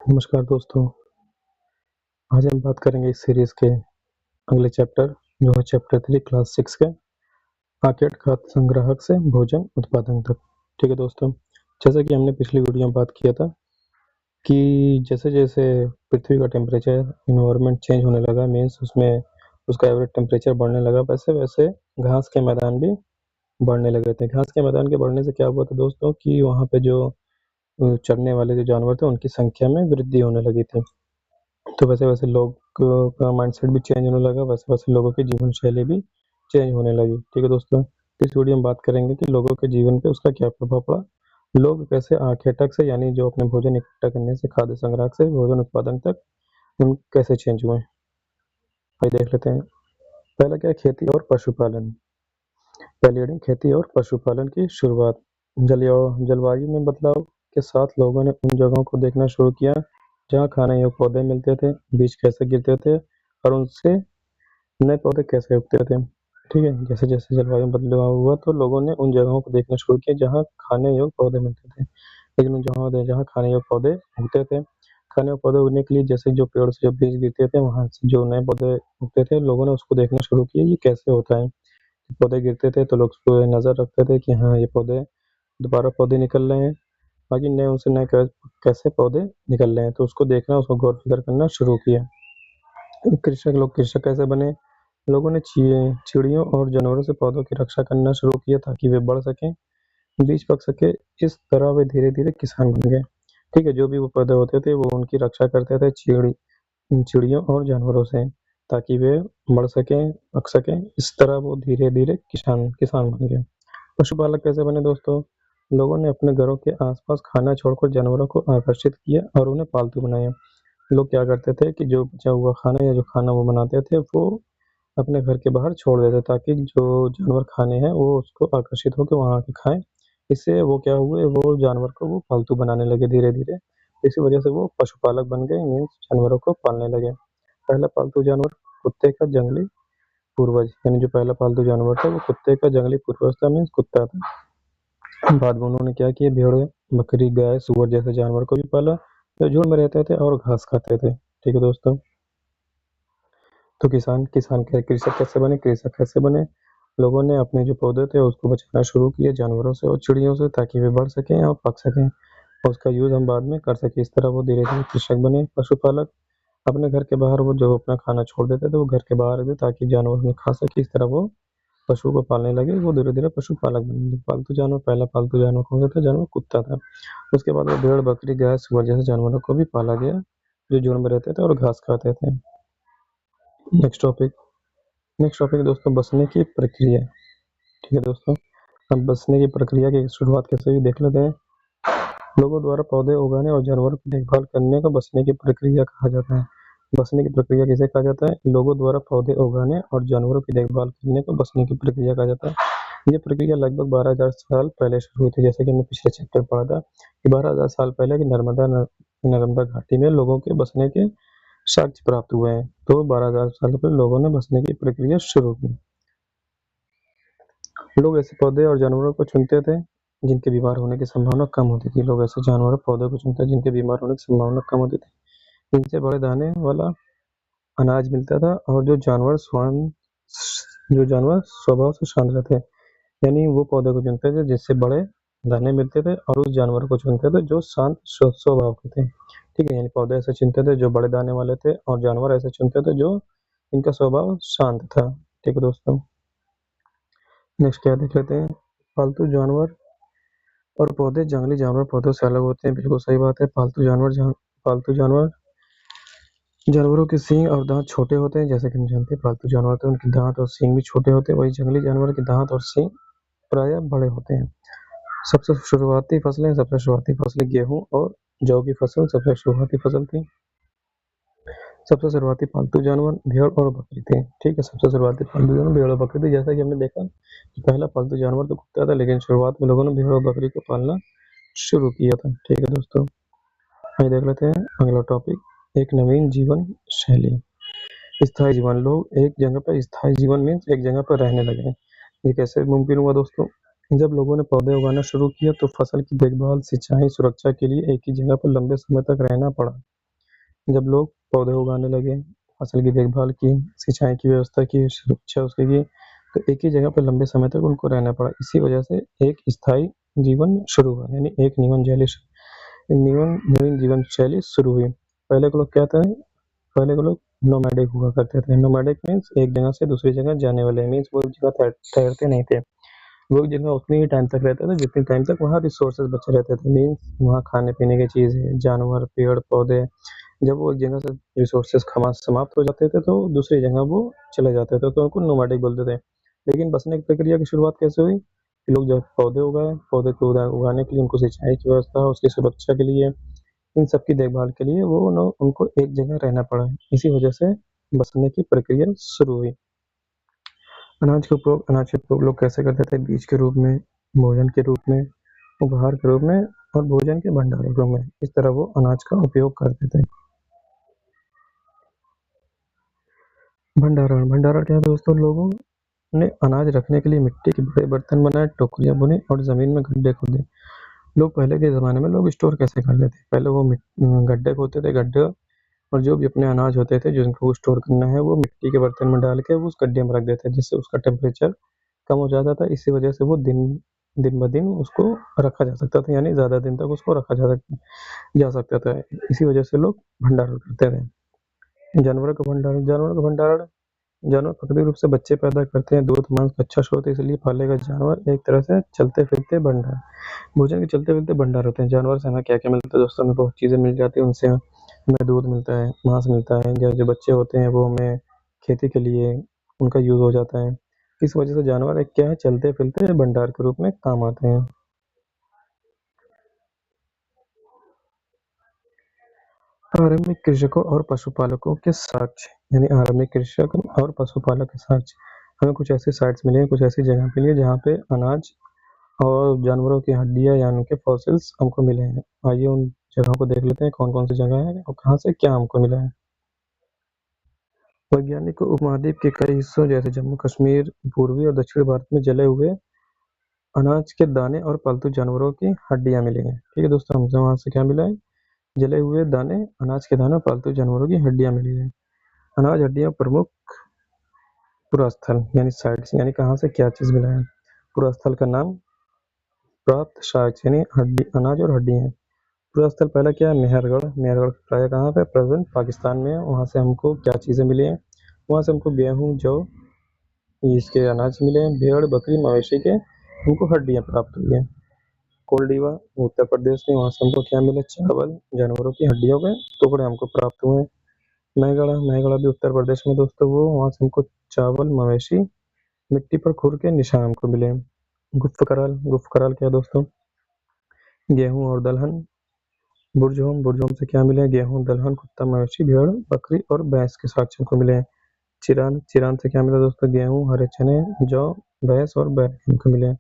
नमस्कार दोस्तों, आज हम बात करेंगे इस सीरीज़ के अगले चैप्टर जो है चैप्टर 3 क्लास 6 के आर्केड खाद्य संग्राहक से भोजन उत्पादन तक। ठीक है दोस्तों, जैसा कि हमने पिछली वीडियो में बात किया था कि जैसे-जैसे पृथ्वी का टेम्परेचर एनवायरनमेंट चेंज होने लगा मीन्स उसमें उसका एवरेज टेम्परेचर बढ़ने लगा, वैसे-वैसे घास के मैदान भी बढ़ने लगे थे। घास के मैदान के बढ़ने से क्या हुआ था दोस्तों कि वहाँ पे जो चरने वाले जो जानवर थे उनकी संख्या में वृद्धि होने लगी थी। तो वैसे-वैसे लोग का माइंडसेट भी चेंज होने लगा, वैसे-वैसे लोगों की जीवन शैली भी चेंज होने लगी। ठीक है दोस्तों, इस वीडियो में बात करेंगे कि लोगों के जीवन पे उसका क्या प्रभाव पड़ा। लोग कैसे आखेटक से यानी जो अपने भोजन इकट्ठा करने से खाद्य संग्राहक से भोजन उत्पादन तक हम कैसे चेंज हुए। आइए देख लेते हैं। पहला क्या है, खेती और पशुपालन। पहली हेडिंग खेती और पशुपालन की शुरुआत। जलवायु में बदलाव के साथ लोगों ने उन जगहों को देखना शुरू किया जहाँ खाने योग्य पौधे मिलते थे, बीज कैसे गिरते थे और उनसे नए पौधे कैसे उगते थे। ठीक है, जैसे जैसे जलवायु में बदलाव हुआ तो लोगों ने उन जगहों को देखना शुरू किया जहाँ खाने योग्य पौधे मिलते थे। लेकिन उन जगहों जहाँ खाने योग्य पौधे उगते थे, खाने योग्य पौधे उगने के लिए जैसे जो पेड़ से जो बीज गिरते थे वहाँ से जो नए पौधे उगते थे, लोगों ने उसको देखना शुरू किया ये कैसे होता है। पौधे गिरते थे तो लोग उस पे नज़र रखते थे कि हाँ, ये पौधे दोबारा पौधे निकल रहे हैं, बाकी नए उनसे नए कैसे पौधे निकल रहे हैं, तो उसको देखना, उसको गौर-फ़िक्र करना शुरू किया। कृषक कैसे बने? लोगों ने चिड़ियों और जानवरों से पौधों की रक्षा करना शुरू किया ताकि वे बढ़ सकें, बीज पक सके। इस तरह वे धीरे-धीरे किसान बन गए। ठीक है, जो भी वो पौधे होते थे वो उनकी रक्षा करते थे चिड़ियों और जानवरों से ताकि वे बढ़ सकें, पक सकें। इस तरह वो धीरे-धीरे किसान किसान बन गए। पशुपालक कैसे बने दोस्तों? लोगों ने अपने घरों के आसपास खाना छोड़कर जानवरों को आकर्षित किया और उन्हें पालतू बनाया। लोग क्या करते थे कि जो बचा हुआ खाना या जो खाना वो बनाते थे वो अपने घर के बाहर छोड़ देते ताकि जो जानवर खाने हैं वो उसको आकर्षित होकर वहाँ आके खाएँ। इससे वो क्या हुए, वो जानवर को वो पालतू बनाने लगे धीरे-धीरे। इसी वजह से वो पशुपालक बन गए मीन्स जानवरों को पालने लगे। पहला पालतू जानवर कुत्ते का जंगली पूर्वज, यानी जो पहला पालतू जानवर था वो कुत्ते का जंगली पूर्वज था मीन्स कुत्ता था। बाद में उन्होंने क्या किया, भेड़, बकरी, गाय, सूअर जैसे जानवर को भी पाला जो झुंड में रहते थे और घास खाते थे। ठीक है दोस्तों, तो कृषक कैसे बने? लोगों ने अपने जो पौधे थे उसको बचाना शुरू किया जानवरों से और चिड़ियों से ताकि वे बढ़ सकें और पक सकें और उसका यूज हम बाद में कर सकें। इस तरह वो धीरे-धीरे कृषक बने। पशुपालक अपने घर के बाहर वो जो अपना खाना छोड़ देते थे वो घर के बाहर रख देते ताकि जानवर उन्हें खा सके। इस तरह वो पशु को पालने लगे, वो धीरे-धीरे पशुपालक बने। पालतू जानवर, पहला पालतू जानवर कौन सा था? जानवर कुत्ता था। उसके बाद वो भेड़, बकरी, गाय, सुअर जैसे जानवरों को भी पाला गया जो झुंड में रहते थे और घास खाते थे। नेक्स्ट टॉपिक दोस्तों, बसने की प्रक्रिया। ठीक है दोस्तों, हम बसने की प्रक्रिया की शुरुआत कैसे हुई देख लेते हैं। लोगों द्वारा पौधे उगाने और जानवरों की देखभाल करने को बसने की प्रक्रिया कहा जाता है। बसने की प्रक्रिया किसे कहा जाता है? लोगों द्वारा पौधे उगाने और जानवरों की देखभाल करने को बसने की प्रक्रिया कहा जाता है। ये प्रक्रिया लगभग 12,000 साल पहले शुरू हुई थी, जैसे कि हमने पिछले चैप्टर पढ़ा था कि 12,000 साल पहले की नर्मदा घाटी में लोगों के बसने के साक्ष्य प्राप्त हुए हैं। तो 12,000 साल पहले लोगों ने बसने की प्रक्रिया शुरू की। लोग ऐसे पौधे और जानवरों को चुनते थे जिनके बीमार होने की संभावना कम होती थी। लोग ऐसे जानवर पौधे को चुनते जिनके बीमार होने की संभावना कम होती थी। इनसे बड़े दाने वाला अनाज मिलता था और जो जानवर स्वभाव से शांत रहते, यानी वो पौधे को चुनते थे जिससे बड़े दाने मिलते थे और उस जानवर को चुनते थे जो शांत स्वभाव के थे। ठीक है, यानी पौधे ऐसे चुनते थे जो बड़े दाने वाले थे और जानवर ऐसे चुनते थे जो इनका स्वभाव शांत था। ठीक है दोस्तों, नेक्स्ट क्या देख लेते हैं। पालतू जानवर और पौधे। जंगली जानवर पौधों से अलग होते हैं, बिल्कुल सही बात है। पालतू जानवरों के सींग और दांत छोटे होते हैं, जैसे कि हम जानते हैं पालतू जानवर तो उनके दांत और सींग भी छोटे होते हैं। वही जंगली जानवर के दांत और सींग प्रायः बड़े होते हैं। सबसे शुरुआती फसलें गेहूं और जौ की फसल सबसे शुरुआती फसल थी। सबसे शुरुआती पालतू जानवर भेड़ और बकरी थे। ठीक है, सबसे शुरुआती पालतू जानवर भेड़ और बकरी थे। जैसा कि हमने देखा कि पहला पालतू जानवर तो कुत्ता था, लेकिन शुरुआत में लोगों ने भेड़ और बकरी को पालना शुरू किया था। ठीक है दोस्तों, आइए देख लेते हैं अगला टॉपिक, एक नवीन जीवन शैली। स्थायी जीवन। लोग एक जगह पर स्थायी जीवन मीन्स एक जगह पर रहने लगे। ये कैसे मुमकिन हुआ दोस्तों? जब लोगों ने पौधे उगाना शुरू किया तो फसल की देखभाल, सिंचाई, सुरक्षा के लिए एक ही जगह पर लंबे समय तक रहना पड़ा। जब लोग पौधे उगाने लगे, फसल की देखभाल की, सिंचाई की व्यवस्था की, सुरक्षा उसकी की, तो एक ही जगह पे लंबे समय तक उनको रहना पड़ा। इसी वजह से एक स्थायी जीवन शुरू हुआ, यानी एक नवीन जीवन शैली शुरू हुई। पहले के लोग क्या थे? पहले के लोग नोमैडिक हुआ करते थे। नोमैडिक मीन्स एक जगह से दूसरी जगह जाने वाले, मीन्स वो एक जगह ठहरते नहीं थे। वो एक जगह उतनी ही टाइम तक रहते थे जितने टाइम तक वहाँ रिसोर्सेज बचे रहते थे, मीन्स वहाँ खाने पीने की चीज़ें, जानवर, पेड़ पौधे। जब वो एक जगह से रिसोर्सेज समाप्त हो जाते थे तो दूसरी जगह वो चले जाते थे, तो उनको नोमैडिक बोलते थे। लेकिन बसने की प्रक्रिया की शुरुआत कैसे हुई कि लोग जब पौधे उगाए, पौधे को उगाने के लिए उनको सिंचाई की व्यवस्था, उसकी सुरक्षा के लिए, इन सब की देखभाल के लिए वो उनको एक जगह रहना पड़ा। इसी वजह से बसने की प्रक्रिया शुरू हुई। अनाज के उपयोग लोग कैसे करते थे? बीज के रूप में, भोजन के रूप में, उपहार के रूप में और भोजन के भंडार के रूप में। इस तरह वो अनाज का उपयोग करते थे। भंडारण क्या है दोस्तों? लोगों ने अनाज रखने के लिए मिट्टी के बड़े बर्तन बनाए, टोकरियां बुनी और जमीन में गड्ढे खोदे। लोग पहले के ज़माने में लोग स्टोर कैसे कर लेते? पहले वो गड्ढे खोदते थे, गड्ढे, और जो भी अपने अनाज होते थे जिनको स्टोर करना है वो मिट्टी के बर्तन में डाल के वो उस गड्ढे में रख देते, जिससे उसका टेम्परेचर कम हो जाता था। इसी वजह से वो दिन दिन ब दिन उसको रखा जा सकता था, यानी ज़्यादा दिन तक उसको रखा जा सकता था। इसी वजह से लोग भंडारण करते थे। जानवर प्राकृतिक रूप से बच्चे पैदा करते हैं। दूध मांस का अच्छा स्रोत है, इसलिए पाले गए जानवर एक तरह से चलते फिरते भंडार, भोजन के चलते फिरते भंडार होते हैं। जानवर से हमें क्या क्या मिलता है दोस्तों? हमें बहुत चीज़ें मिल जाती हैं उनसे। हमें दूध मिलता है, मांस मिलता है, जो जो बच्चे होते हैं वो हमें खेती के लिए उनका यूज़ हो जाता है। इस वजह से जानवर एक क्या है, चलते फिरते भंडार के रूप में काम आते हैं। आरंभिक कृषकों और पशुपालकों के साक्ष्य, यानी आरंभिक कृषक और पशुपालक के साक्ष्य। हमें कुछ ऐसी साइट्स मिली हैं, कुछ ऐसी जगह मिली है जहाँ पे अनाज और जानवरों की हड्डियाँ या उनके फॉसिल्स हमको मिले हैं। आइए उन जगहों को देख लेते हैं, कौन कौन सी जगह है और कहाँ से क्या हमको मिला है। वैज्ञानिक को उपमहाद्वीप के कई हिस्सों जैसे जम्मू कश्मीर, पूर्वी और दक्षिण भारत में जले हुए अनाज के दाने और पालतू जानवरों की हड्डियाँ मिली हैं। ठीक है दोस्तों, हमसे वहाँ से क्या मिला है? जले हुए दाने, अनाज के दाने और पालतू जानवरों की हड्डियाँ मिली हैं। अनाज हड्डियाँ प्रमुख पुरास्थल, यानी साइट्स, यानी कहाँ से क्या चीज़ मिला है। पुरास्थल का नाम प्राप्त साइट्स, यानी हड्डी, अनाज और हड्डी है। पुरास्थल पहला क्या है? मेहरगढ़। मेहरगढ़ प्राय कहाँ पे? प्रेजेंट पाकिस्तान में है। वहाँ से हमको क्या चीज़ें मिली हैं? वहाँ से हमको गेहूँ, जौ, इसके अनाज मिले हैं। भेड़, बकरी, मवेशी के हमको हड्डियाँ प्राप्त हुई हैं। कोलडीवा उत्तर प्रदेश में, वहाँ से हमको क्या मिला? चावल, जानवरों की हड्डियों के टुकड़े हमको प्राप्त हुए हैं। मेहगढ़ा भी उत्तर प्रदेश में दोस्तों, वो वहाँ से हमको चावल, मवेशी, मिट्टी पर खुर के निशान हमको मिले हैं। गुप्त कराल क्या है दोस्तों? गेहूँ और दलहन। बुरजोम से क्या मिले? गेहूँ, दलहन, कुत्ता, मवेशी, भेड़, बकरी और भैंस के साक्ष्य हमको मिले हैं। चिरान से क्या मिला दोस्तों? गेहूँ, हरे चने, जौ, भैंस और बैल हमको मिले हैं।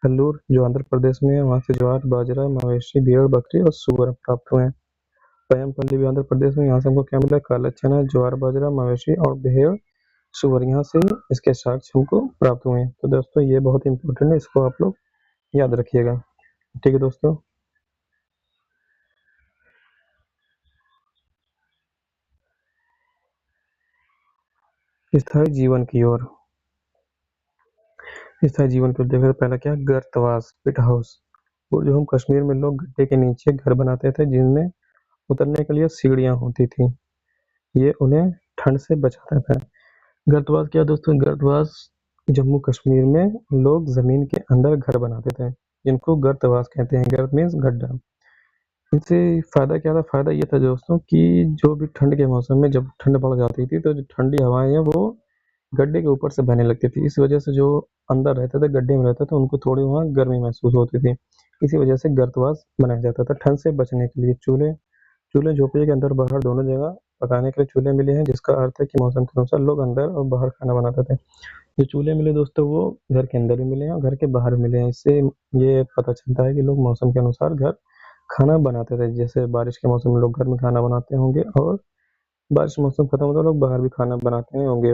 हल्लूर जो आंध्र प्रदेश में है, वहाँ से ज्वार, बाजरा, मवेशी, भेड़, बकरी और सूअर प्राप्त हुए हैं। पय्यमपल्ली भी आंध्र प्रदेश में, यहाँ से हमको क्या मिला? काला चना, ज्वार, बाजरा, मवेशी और भेड़, सूअर, यहाँ से इसके साक्ष्य हमको प्राप्त हुए हैं। तो दोस्तों ये बहुत इंपॉर्टेंट है, इसको आप लोग याद रखिएगा। ठीक है दोस्तों। स्थायी जीवन की ओर, स्थायी जीवन की ओर देखा तो पहला क्या? गर्तवास, पिट हाउस। वो जो हम कश्मीर में लोग गड्ढे के नीचे घर बनाते थे जिनमें उतरने के लिए सीढ़ियां होती थी, ये उन्हें ठंड से बचाता था। गर्तवास क्या दोस्तों? गर्तवास जम्मू कश्मीर में लोग जमीन के अंदर घर बनाते थे, जिनको गर्तवास कहते हैं। गर्त मीन्स गड्ढा। इनसे फायदा क्या था? फायदा ये था दोस्तों कि जो भी ठंड के मौसम में जब ठंड बढ़ जाती थी तो जो ठंडी हवाएं हैं वो गड्ढे के ऊपर से बहने लगती थी। इस वजह से जो अंदर रहते थे, गड्ढे में रहते थे, उनको थोड़ी वहाँ गर्मी महसूस होती थी। इसी वजह से गर्तवास बनाया जाता था ठंड से बचने के लिए। चूल्हे चूल्हे झोपड़ी के अंदर बाहर दोनों जगह पकाने के लिए चूल्हे मिले हैं, जिसका अर्थ है कि मौसम के अनुसार लोग अंदर और बाहर खाना बनाते थे। जो चूल्हे मिले दोस्तों वो घर के अंदर भी मिले हैं और घर के बाहर भी मिले हैं। इससे ये पता चलता है कि लोग मौसम के अनुसार घर खाना बनाते थे। जैसे बारिश के मौसम में लोग घर में खाना बनाते होंगे और बारिश मौसम खत्म होता है लोग बाहर भी खाना बनाते होंगे।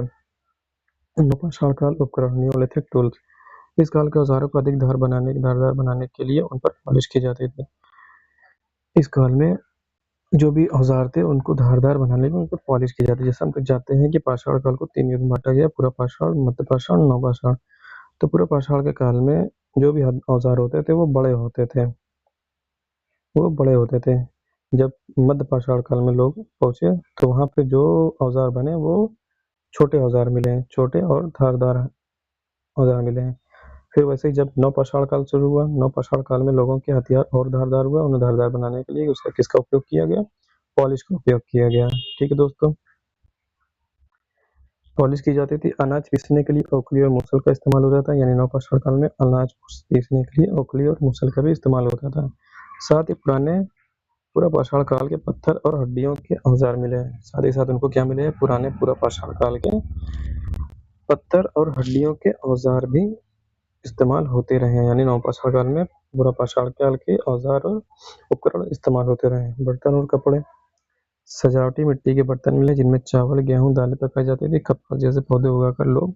नौपाषाण काल उपकरण, नियोलिथिक टूल्स। इस काल के औजारों को अधिक धारदार बनाने के लिए उन पर पॉलिश की जाती थी। इस काल में जो भी औजार थे उनको धारदार बनाने में उनको पॉलिश की जाती है। जैसे हम जानते हैं कि पाषाण काल को 3 युग में बांटा गया, पूरा पाषाण, मध्य पाषाण, नवपाषाण। तो पूरा पाषाण के काल में जो भी औजार होते थे वो बड़े होते थे, वो बड़े होते थे। जब मध्य पाषाण काल में लोग पहुंचे तो वहां पे जो औजार बने वो छोटे औजार मिले हैं, छोटे और धारदार औजार मिले हैं। फिर वैसे ही जब नवपाषाण काल शुरू हुआ, नवपाषाण काल में लोगों के हथियार और धारदार हुआ, उन्हें धारदार बनाने के लिए उसका किसका उपयोग किया गया? पॉलिश का उपयोग किया गया। ठीक है दोस्तों, पॉलिश की जाती थी। अनाज पीसने के लिए ओखली और मूसल का इस्तेमाल होता था, यानी नवपाषाण काल में अनाज पीसने के लिए ओखली और मूसल का भी इस्तेमाल होता था। साथ ही पूरा पाषाण काल के पत्थर और हड्डियों के औजार मिले हैं। साथ ही साथ उनको क्या मिले हैं? पूरा पाषाण काल के पत्थर और हड्डियों के औजार भी इस्तेमाल होते रहे हैं, यानी नवपाषाण काल में पूरा पाषाण काल के औजार और उपकरण इस्तेमाल होते रहे हैं। बर्तन और कपड़े, सजावटी मिट्टी के बर्तन मिले जिनमें चावल, गेहूं, दालें पकाई जाती थी। कपास जैसे पौधे उगाकर लोग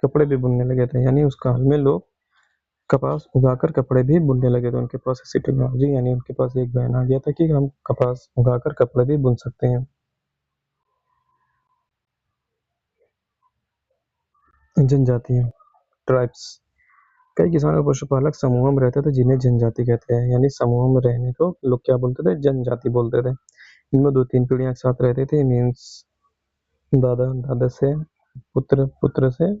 कपड़े भी बुनने लगे थे, यानी उस काल में लोग कपास उगाकर कपड़े भी बुनने लगे थे। उनके पास ऐसी टेक्नोलॉजी, यानी उनके पास एक बयान आ गया था कि हम कपास उगाकर कपड़े भी बुन सकते हैं। जनजातियां, ट्राइब्स, कई किसान और पशुपालक समूहों में रहते थे जिन्हें जनजाति कहते हैं, यानी समूहों में रहने को लोग क्या बोलते थे? जनजाति बोलते थे। इनमें 2-3 पीढ़ियां एक साथ रहते थे, मीन्स दादा दादा से पुत्र, पुत्र से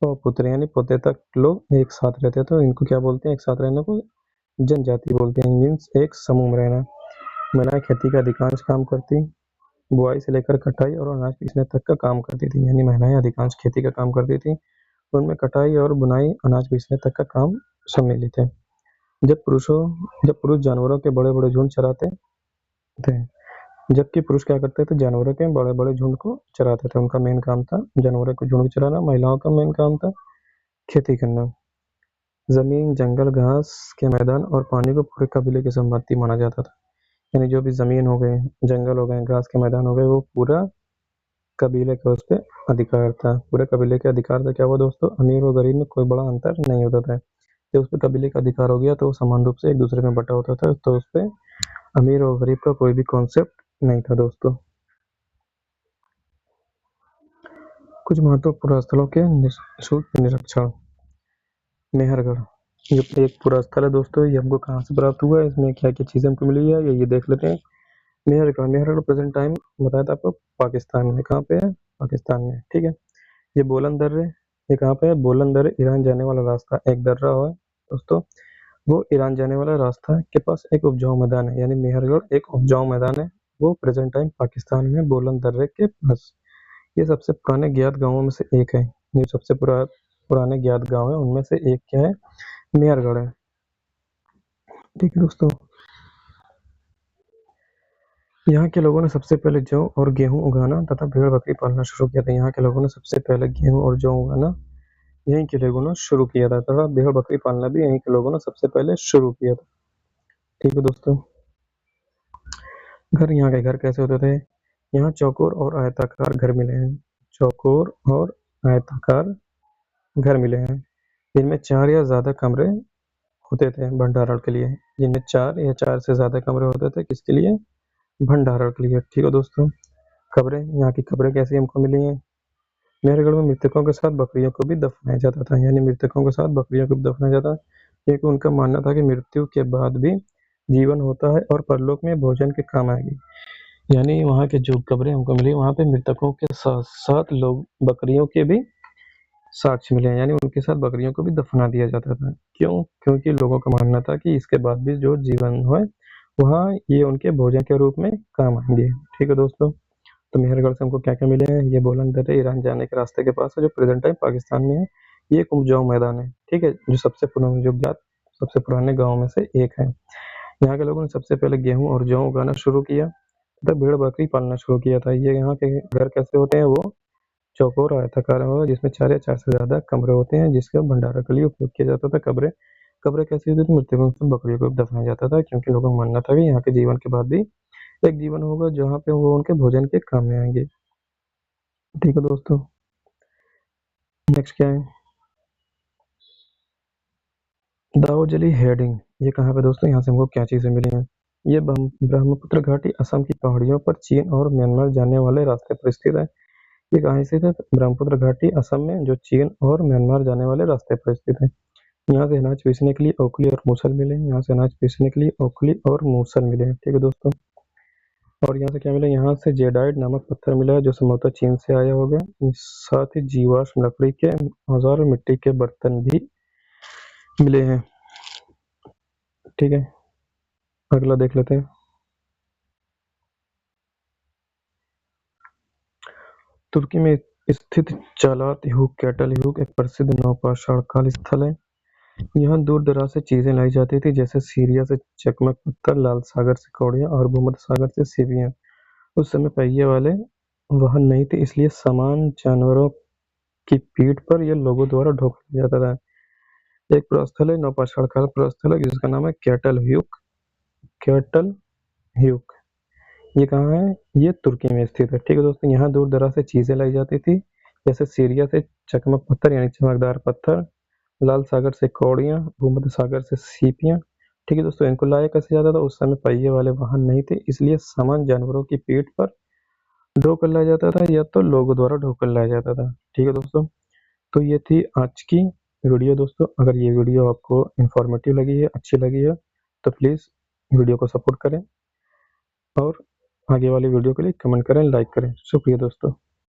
और पुत्र, यानी पोते तक लोग एक साथ रहते थे। तो इनको क्या बोलते हैं? एक साथ रहने को जनजाति बोलते हैं, मीन्स एक समूह में रहना। महिलाएं खेती का अधिकांश काम करती, बुआई से लेकर कटाई और अनाज पीसने तक का काम करती थी, यानी महिलाएं अधिकांश खेती का काम करती थी। उनमें कटाई और बुनाई, अनाज पीसने तक का काम सम्मिलित है। जब पुरुष जानवरों के बड़े बड़े झुंड चराते थे, जबकि पुरुष क्या करते थे? जानवरों के बड़े बड़े झुंड को चराते थे। उनका मेन काम था जानवरों के झुंड को चराना। महिलाओं का मेन काम था खेती करना। जमीन, जंगल, घास के मैदान और पानी को पूरे कबीले की संपत्ति माना जाता था, यानी जो भी जमीन हो गए, जंगल हो गए, घास के मैदान हो गए, वो पूरा कबीले का उस पर अधिकार था। पूरे कबीले के अधिकार था। क्या हुआ दोस्तों? अमीर और गरीब में कोई बड़ा अंतर नहीं होता था। जब उस पर कबीले का अधिकार हो गया तो वो समान रूप से एक दूसरे में बटा होता था, तो उस पर अमीर और गरीब का कोई भी कॉन्सेप्ट नहीं था दोस्तों। कुछ महत्वपूर्ण स्थलों के निःशुल्क निरीक्षण। मेहरगढ़, ये एक पूरा स्थल है दोस्तों। ये हमको कहाँ से प्राप्त हुआ है, इसमें क्या क्या चीजें हमको मिली है, ये देख लेते हैं। मेहरगढ़, मेहरगढ़ प्रेजेंट टाइम बताया था आपको पाकिस्तान में। कहाँ पे है? पाकिस्तान में। ठीक है। ये बोलन दर्रे, ये कहाँ पे है? बोलन दर्रे, ईरान जाने वाला रास्ता एक दर्रा है दोस्तों। वो ईरान जाने वाला रास्ता के पास एक उपजाऊ मैदान है, यानी मेहरगढ़ एक उपजाऊ मैदान है। वो प्रेजेंट टाइम पाकिस्तान में बोलन दर्रे के पास। ये सबसे पुराने ज्ञात गांवों में से एक है। ये सबसे पुराने ज्ञात गांव है, उनमें से एक क्या है? मेहरगढ़ है। ठीक है दोस्तों, यहाँ के लोगों ने सबसे पहले जौ और गेहूं उगाना तथा भेड़ बकरी पालना शुरू किया था। यहाँ के लोगों ने सबसे पहले गेहूं और जौ उगाना यहीं के लोगों ने शुरू किया था, तथा भेड़ बकरी पालना भी यहीं के लोगों ने सबसे पहले शुरू किया था। ठीक है दोस्तों, घर, यहाँ के घर कैसे होते थे? यहाँ चौकोर और आयताकार घर मिले हैं। चौकोर और आयताकार घर मिले हैं, जिनमें 4 या ज्यादा कमरे होते थे भंडारण के लिए। जिनमें 4 या 4 से ज्यादा कमरे होते थे, किसके लिए? भंडारण के लिए। ठीक है दोस्तों, कब्रें, यहाँ की कब्रें कैसी हमको मिली हैं? मेहरगढ़ में मृतकों के साथ बकरियों को भी दफनाया जाता था, यानी मृतकों के साथ बकरियों को भी दफनाया जाता है, क्योंकि उनका मानना था कि मृत्यु के बाद भी जीवन होता है और परलोक में भोजन के काम आएगी। यानी वहाँ के जो कब्रें हमको मिली, वहाँ पे मृतकों के साथ साथ लोग बकरियों के भी साक्ष्य मिले हैं, यानी उनके साथ बकरियों को भी दफना दिया जाता था। क्यों? क्योंकि लोगों का मानना था कि इसके बाद भी जो जीवन है वहाँ ये उनके भोजन के रूप में काम आएंगे। ठीक है दोस्तों, तो मेहरगढ़ से हमको क्या क्या मिले हैं? ये बोलन दर्रे ईरान जाने के रास्ते के पास है, जो प्रेजेंट टाइम पाकिस्तान में है। ये एक उपजाऊ मैदान है। ठीक है, जो सबसे पुराने गाँव में से एक है। यहाँ के लोगों ने सबसे पहले गेहूं और जौ उगाना शुरू किया तथा भेड़ बकरी पालना शुरू किया था। ये यहाँ के घर कैसे होते हैं? वो चौकोर आयताकार है, जिसमें 4 या 4 से ज्यादा कमरे होते हैं, जिसका भंडारण के लिए उपयोग किया जाता था। कब्रें कब्रें कैसी होती थी? मृतकों को बकरियों को दफनाया जाता था, क्योंकि लोगों का मानना था कि यहाँ के जीवन के बाद भी एक जीवन होगा जहाँ पे वो उनके भोजन के काम में आएंगे। ठीक है दोस्तों, नेक्स्ट क्या है? दाओजली हेडिंग, ये कहाँ पे दोस्तों? यहाँ से हमको क्या चीजें मिली हैं? ये ब्रह्मपुत्र घाटी असम की पहाड़ियों पर चीन और म्यांमार जाने वाले रास्ते पर स्थित है। ये कहाँ स्थित है? ब्रह्मपुत्र घाटी असम में, जो चीन और म्यांमार जाने वाले रास्ते पर स्थित है। यहाँ से अनाज पीसने के लिए ओखली और मूसल मिले हैं। यहाँ से अनाज पीसने के लिए ओखली और मूसल मिले हैं। ठीक है दोस्तों। और यहाँ से क्या मिला? यहाँ से जेडाइट नामक पत्थर मिला है, जो संभवतः चीन से आया होगा। साथ ही जीवाश्म लकड़ी के औजार और मिट्टी के बर्तन भी मिले हैं। ठीक है, अगला देख लेते हैं। तुर्की में स्थित चालात ह्यूक कैटल ह्यूक एक प्रसिद्ध नवपाषाण काल स्थल है। यहाँ दूर दराज से चीजें लाई जाती थी, जैसे सीरिया से चकमक पत्थर, लाल सागर से कौड़ियाँ और भूमध्य सागर से सीपियाँ। उस समय पहिए वाले वाहन नहीं थे, इसलिए सामान जानवरों की पीठ पर यह लोगों द्वारा ढोया जाता था। एक प्रस्थल है, नवपाषाण काल प्रस्थल है, जिसका नाम है कैटल ह्यूक। कैटल ह्यूक ये कहाँ है? ये तुर्की में स्थित है। ठीक है दोस्तों। यहाँ दूर दराज से चीजें लाई जाती थी, जैसे सीरिया से चकमक पत्थर यानी चमकदार पत्थर, लाल सागर से कौड़ियाँ, भूमध्य सागर से सीपियाँ। ठीक है दोस्तों। इनको लाया कैसे जाता था? उस समय पहिए वाले वाहन नहीं थे, इसलिए सामान जानवरों की पीठ पर ढोकर लाया जाता था, या तो लोगों द्वारा ढोकर लाया जाता था। ठीक है दोस्तों। तो ये थी आज की वीडियो दोस्तों। अगर ये वीडियो आपको इन्फॉर्मेटिव लगी है, अच्छी लगी है, तो प्लीज़ वीडियो को सपोर्ट करें और आगे वाली वीडियो के लिए कमेंट करें, लाइक करें। शुक्रिया दोस्तों।